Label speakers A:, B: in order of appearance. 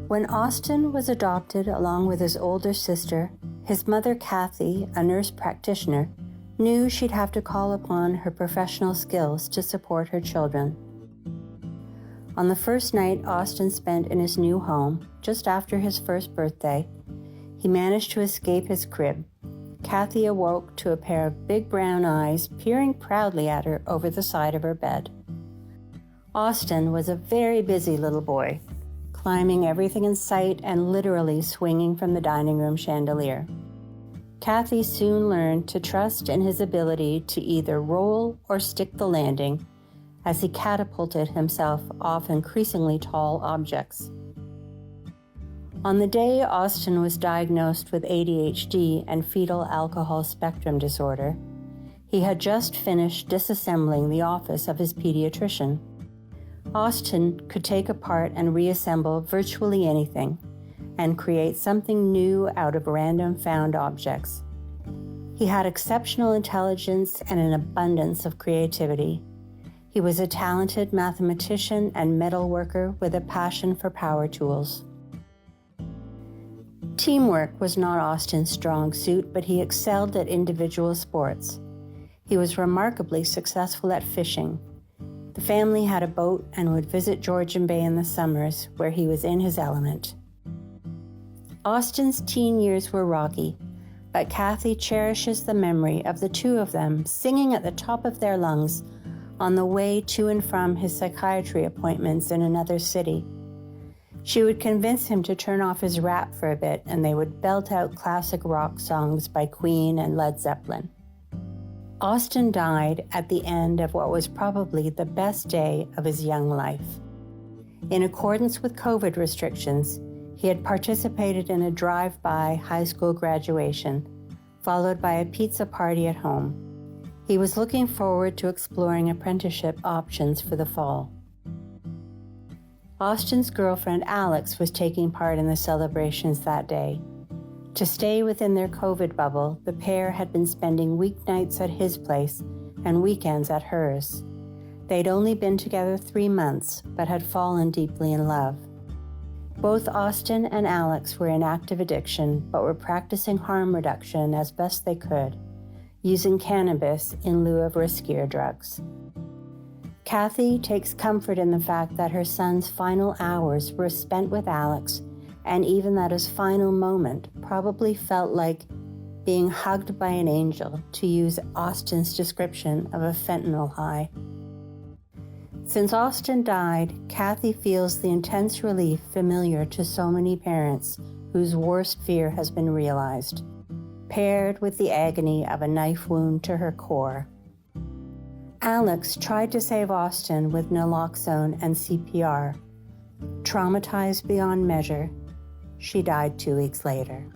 A: When Austin was adopted along with his older sister, his mother, Kathy, a nurse practitioner, knew she'd have to call upon her professional skills to support her children. On the first night Austin spent in his new home, just after his first birthday, he managed to escape his crib. Kathy awoke to a pair of big brown eyes peering proudly at her over the side of her bed. Austin was a very busy little boy, climbing everything in sight and literally swinging from the dining room chandelier. Kathy soon learned to trust in his ability to either roll or stick the landing as he catapulted himself off increasingly tall objects. On the day Austin was diagnosed with ADHD and fetal alcohol spectrum disorder, he had just finished disassembling the office of his pediatrician. Austin could take apart and reassemble virtually anything and create something new out of random found objects. He had exceptional intelligence and an abundance of creativity. He was a talented mathematician and metal worker with a passion for power tools. Teamwork was not Austin's strong suit, but he excelled at individual sports. He was remarkably successful at fishing. The family had a boat and would visit Georgian Bay in the summers, where he was in his element. Austin's teen years were rocky, but Kathy cherishes the memory of the two of them singing at the top of their lungs on the way to and from his psychiatry appointments in another city. She would convince him to turn off his rap for a bit, and they would belt out classic rock songs by Queen and Led Zeppelin. Austin died at the end of what was probably the best day of his young life. In accordance with COVID restrictions, he had participated in a drive-by high school graduation, followed by a pizza party at home. He was looking forward to exploring apprenticeship options for the fall. Austin's girlfriend Alex was taking part in the celebrations that day. To stay within their COVID bubble, the pair had been spending weeknights at his place and weekends at hers. They'd only been together 3 months, but had fallen deeply in love. Both Austin and Alex were in active addiction, but were practicing harm reduction as best they could, using cannabis in lieu of riskier drugs. Kathy takes comfort in the fact that her son's final hours were spent with Alex, and even that his final moment probably felt like being hugged by an angel, to use Austin's description of a fentanyl high. Since Austin died, Kathy feels the intense relief familiar to so many parents whose worst fear has been realized, paired with the agony of a knife wound to her core. Alex tried to save Austin with naloxone and CPR. Traumatized beyond measure, she died 2 weeks later.